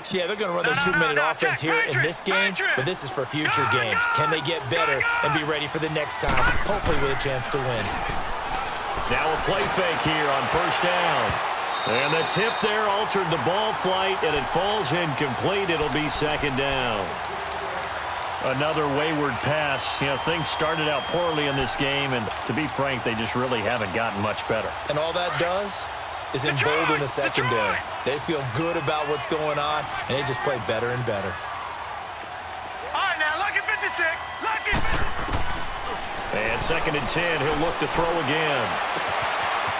quarterbacks. Yeah, they're going to run their 2-minute offense here in this game, but this is for future games. Can they get better and be ready for the next time, hopefully with a chance to win? Now a play fake here on first down. And the tip there altered the ball flight, and it falls incomplete. It'll be second down. Another wayward pass. You know, things started out poorly in this game, and to be frank, they just really haven't gotten much better. And all that does is embolden the secondary. They feel good about what's going on, and they just play better and better. All right, now, lucky 56. Lucky 56. And second and 10, he'll look to throw again.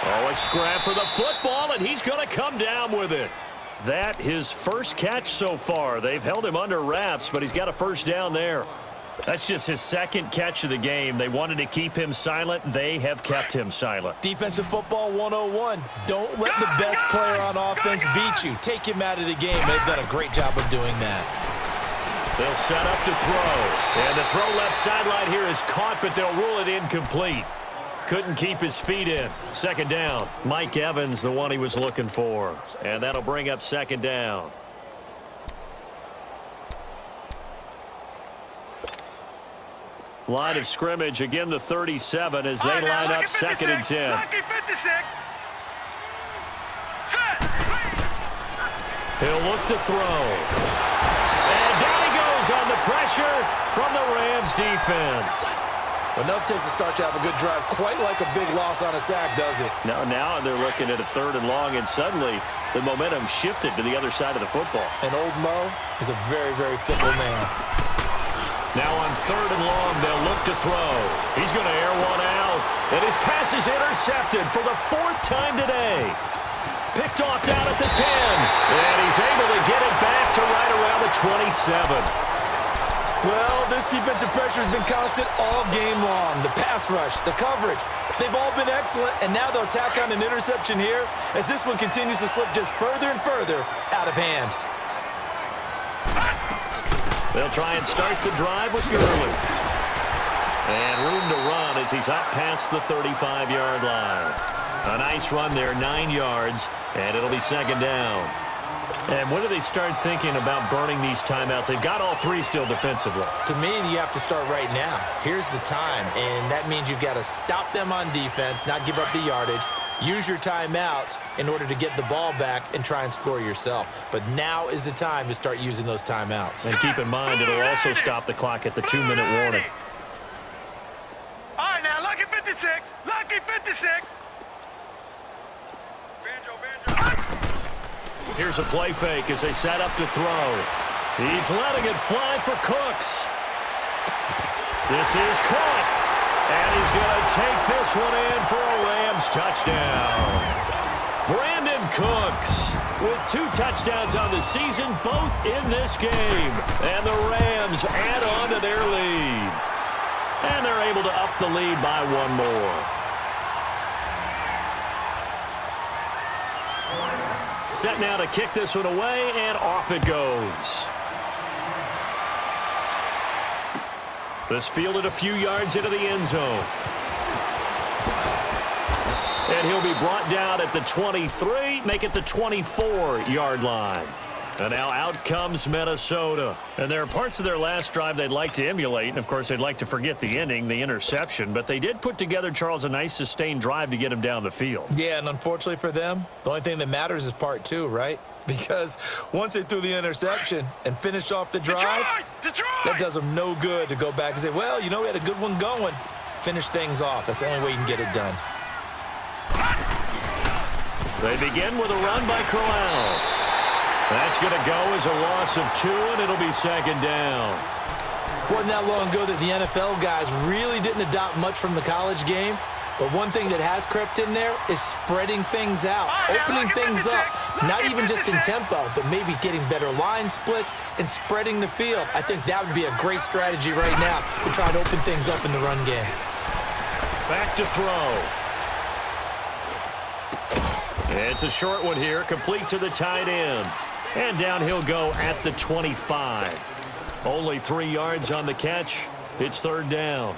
Oh, a scrap for the football, and he's going to come down with it. That his first catch so far. They've held him under wraps, but he's got a first down there. That's just his second catch of the game. They wanted to keep him silent. They have kept him silent. Defensive football 101. Don't let the best player on offense beat you. Take him out of the game. They've done a great job of doing that. They'll set up to throw. And the throw left sideline here is caught, but they'll rule it incomplete. Couldn't keep his feet in. Second down. Mike Evans, the one he was looking for. And that'll bring up second down. Line of scrimmage, again the 37 as they line up second and 10. Lucky 56. Set. He'll look to throw. And down he goes on the pressure from the Rams defense. Enough takes to start to have a good drive. Quite like a big loss on a sack, does it? Now they're looking at a third and long, and suddenly the momentum shifted to the other side of the football. And old Mo is a very, very fickle man. Now on third and long, they'll look to throw. He's going to air one out, and his pass is intercepted for the fourth time today. Picked off down at the 10, and he's able to get it back to right around the 27. Well, this defensive pressure has been constant all game long. The pass rush, the coverage, they've all been excellent, and now they'll tack on an interception here as this one continues to slip just further and further out of hand. They'll try and start the drive with Gurley. And room to run as he's up past the 35-yard line. A nice run there, 9 yards, and it'll be second down. And when do they start thinking about burning these timeouts? They've got all three still defensively. To me, you have to start right now. Here's the time, and that means you've got to stop them on defense, not give up the yardage, use your timeouts in order to get the ball back and try and score yourself. But now is the time to start using those timeouts. And keep in mind, it'll also stop the clock at the 2-minute warning. All right, now, lucky 56. Lucky 56. Here's a play fake as they set up to throw. He's letting it fly for Cooks. This is caught. And he's going to take this one in for a Rams touchdown. Brandon Cooks with 2 touchdowns on the season, both in this game. And the Rams add on to their lead. And they're able to up the lead by 1 more. Set now to kick this one away, and off it goes. This fielded a few yards into the end zone. And he'll be brought down at the 23, make it the 24-yard line. And now out comes Minnesota. And there are parts of their last drive they'd like to emulate. And, of course, they'd like to forget the ending, the interception. But they did put together, Charles, a nice sustained drive to get him down the field. Yeah, and unfortunately for them, the only thing that matters is part 2, right? Because once they threw the interception and finished off the drive, that does them no good to go back and say, well, you know, we had a good one going. Finish things off. That's the only way you can get it done. They begin with a run by Crowell. That's going to go as a loss of 2, and it'll be second down. Wasn't that long ago that the NFL guys really didn't adopt much from the college game. But one thing that has crept in there is spreading things out, opening things up, not even just in tempo, but maybe getting better line splits and spreading the field. I think that would be a great strategy right now to try to open things up in the run game. Back to throw. It's a short one here, complete to the tight end. And down he'll go at the 25. Only 3 yards on the catch. It's third down.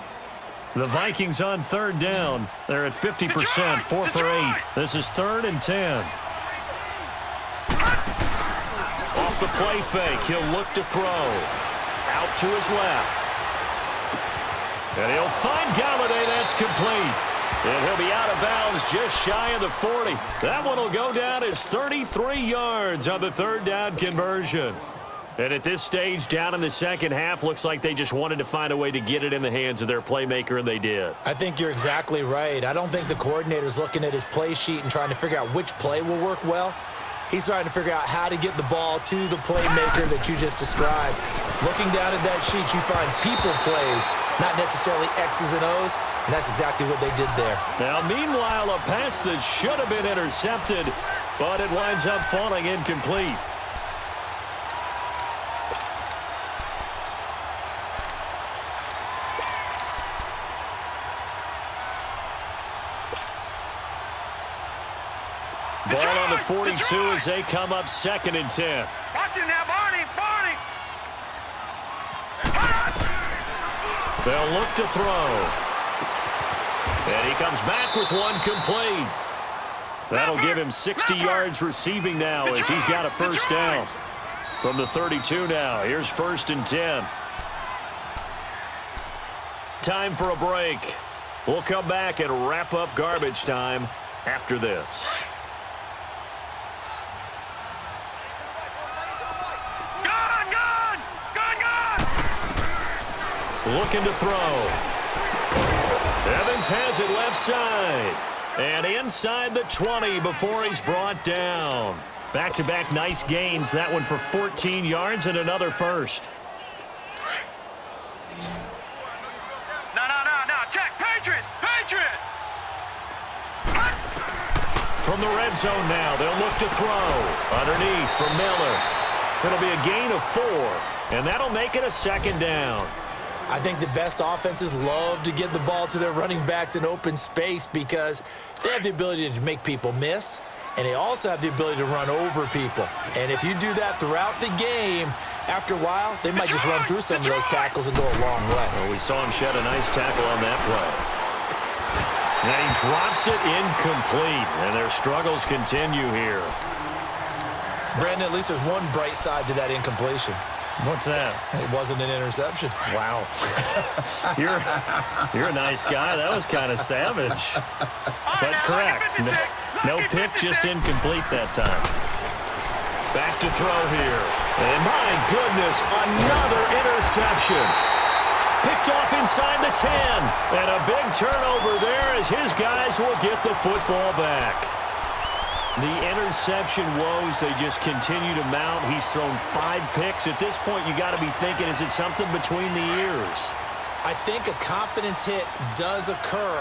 The Vikings on third down. They're at 50%, 4 for 8. This is 3rd and 10. Off the play fake. He'll look to throw. Out to his left. And he'll find Galladay. That's complete. And he'll be out of bounds just shy of the 40. That one will go down as 33 yards on the third down conversion. And at this stage, down in the second half, looks like they just wanted to find a way to get it in the hands of their playmaker, and they did. I think you're exactly right. I don't think the coordinator's looking at his play sheet and trying to figure out which play will work well. He's trying to figure out how to get the ball to the playmaker that you just described. Looking down at that sheet, you find people plays, not necessarily X's and O's, and that's exactly what they did there. Now, meanwhile, a pass that should have been intercepted, but it winds up falling incomplete. Ball on the 42 as they come up 2nd and 10. Watch it now, Barney. They'll look to throw. And he comes back with one complete. That'll give him 60 yards receiving now as he's got a first down. From the 32 now, here's 1st and 10. Time for a break. We'll come back and wrap up garbage time after this. Looking to throw. Evans has it left side. And inside the 20 before he's brought down. Back-to-back nice gains. That one for 14 yards and another first. No. Check. Patriot. From the red zone now, they'll look to throw. Underneath for Miller. It'll be a gain of 4. And that'll make it a 2nd down. I think the best offenses love to get the ball to their running backs in open space because they have the ability to make people miss, and they also have the ability to run over people. And if you do that throughout the game, after a while, they might just run through some of those tackles and go a long way. Well, we saw him shed a nice tackle on that play. And he drops it incomplete, and their struggles continue here. Brandon, at least there's one bright side to that incompletion. What's that? It wasn't an interception. Wow. You're a nice guy. That was kind of savage. But correct. No pick, just incomplete that time. Back to throw here. And my goodness, another interception. Picked off inside the 10. And a big turnover there as his guys will get the football back. The interception woes, they just continue to mount. He's thrown 5 picks. At this point, you got to be thinking, is it something between the ears? I think a confidence hit does occur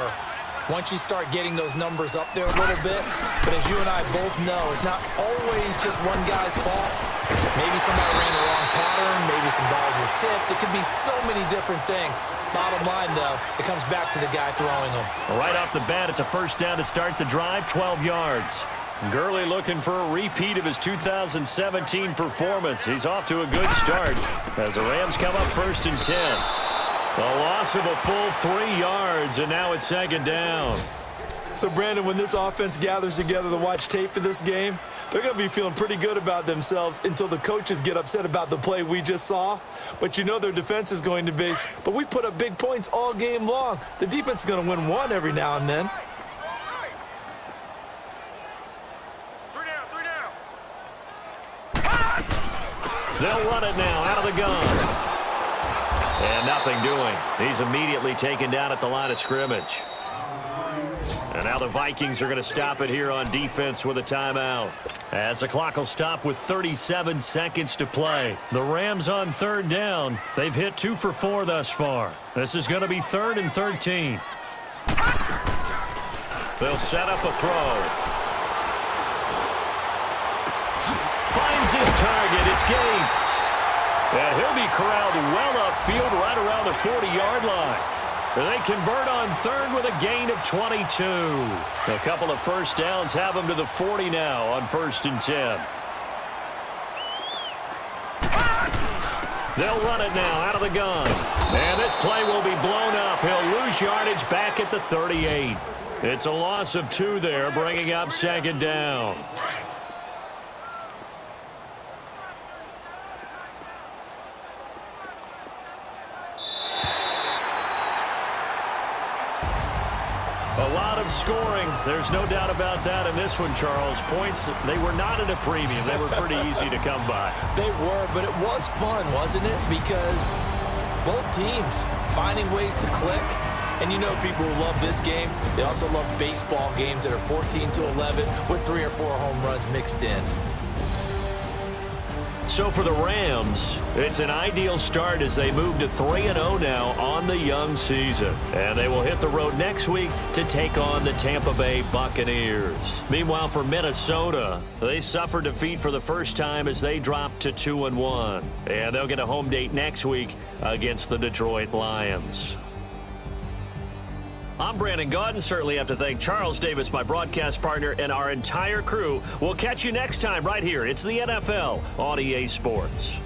once you start getting those numbers up there a little bit. But as you and I both know, it's not always just one guy's fault. Maybe somebody ran the wrong pattern. Maybe some balls were tipped. It could be so many different things. Bottom line, though, it comes back to the guy throwing them. Right off the bat, it's a first down to start the drive, 12 yards. Gurley looking for a repeat of his 2017 performance. He's off to a good start as the Rams come up 1st and 10. A loss of a full 3 yards, and now it's 2nd down. So, Brandon, when this offense gathers together to watch tape for this game, they're going to be feeling pretty good about themselves until the coaches get upset about the play we just saw. But you know their defense is going to be, but we put up big points all game long. The defense is going to win one every now and then. They'll run it now out of the gun. And nothing doing. He's immediately taken down at the line of scrimmage. And now the Vikings are going to stop it here on defense with a timeout. As the clock will stop with 37 seconds to play. The Rams on 3rd down. They've hit 2 for 4 thus far. This is going to be 3rd and 13. They'll set up a throw. Finds his target. It's Gates. And he'll be corralled well upfield right around the 40-yard line. They convert on 3rd with a gain of 22. A couple of first downs have them to the 40 now on 1st and 10. They'll run it now out of the gun. And this play will be blown up. He'll lose yardage back at the 38. It's a loss of 2 there, bringing up 2nd down. A lot of scoring. There's no doubt about that in this one, Charles. Points, they were not at a premium. They were pretty easy to come by. They were, but it was fun, wasn't it? Because both teams finding ways to click. And you know people who love this game, they also love baseball games that are 14-11 with 3 or 4 home runs mixed in. So for the Rams, it's an ideal start as they move to 3-0 now on the young season. And they will hit the road next week to take on the Tampa Bay Buccaneers. Meanwhile, for Minnesota, they suffered defeat for the first time as they dropped to 2-1. And they'll get a home date next week against the Detroit Lions. I'm Brandon Gaudin. Certainly have to thank Charles Davis, my broadcast partner, and our entire crew. We'll catch you next time right here. It's the NFL on EA Sports.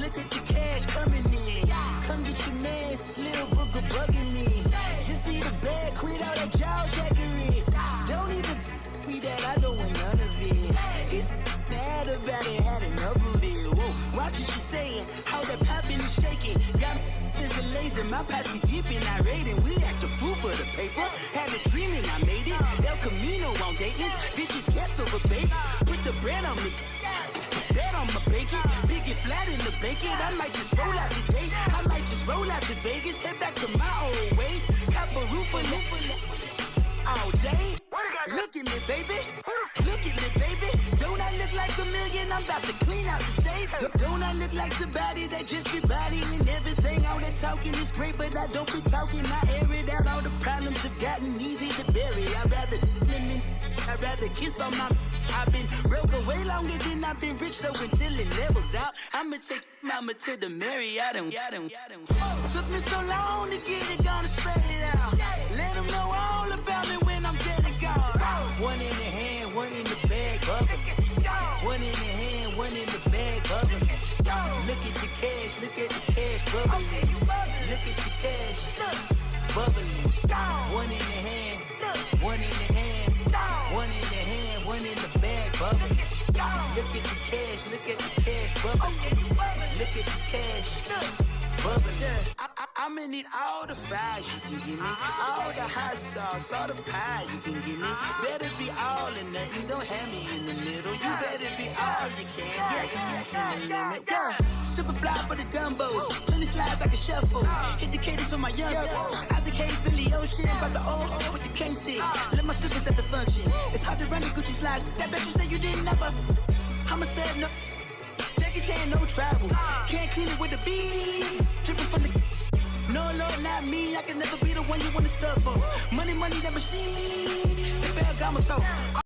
Look at the cash coming in. Come get your man, Slim Booker bugging me. Just need a bag, quit all that jaw jackery. Don't even be that, I don't want none of it. It's bad about it, had enough of it. Whoa, watch what you saying, how that poppin' and shaking. Got is a laser, my posse deep and I raiding. We act a fool for the paper. Had a dream and I made it. El Camino on Dayton's, bitches guess over bait. Put the brand on me. Bet on my bacon, big and flat in the bacon. I might just roll out today. I might just roll out to Vegas, head back to my old ways. Cop a roof all day. Look at me, baby. Look at me, baby. Don't I look like a million? I'm about to clean out the safe. Don't I look like somebody that just be bodying everything? All that talking is great, but I don't be talking. I air it out. All the problems have gotten easy to bury. I'd rather kiss on my. I've been broke way longer than I've been rich, so until it levels out, I'ma take mama to the Marriott and took me so long to get it, gonna spread it out. Let them know all about me when I'm dead and gone. One in the hand, one in the bag, bubbling. One in the hand, one in the bag, bubbling. Look at the cash, bubbling. Look at the cash, bubbling. One in the hand, one in the hand, one in the hand, one in the bag, bubbling. Look at the cash, bubbling. Look at the cash, bubbling. I'ma need all the fries you can give me, all the hot sauce, all the pie you can give me. Better be all or nothing, don't have me in the middle. You better be all you can, yeah, in the limit, yeah. Super fly for the Dumbos, plenty slides like a shuffle. Hit the cadence on my young Isaac Hayes, Billy Ocean, about the old with the cane stick. Let my slippers at the function. It's hard to run the Gucci slides. That bet you say you didn't never. I'ma stand up. Jackie Chan, no travel. Can't clean it with the beat. Dripping from the. No, Lord, not me. I can never be the one you wanna stuff for. Money, that machine. The Ferragamo store.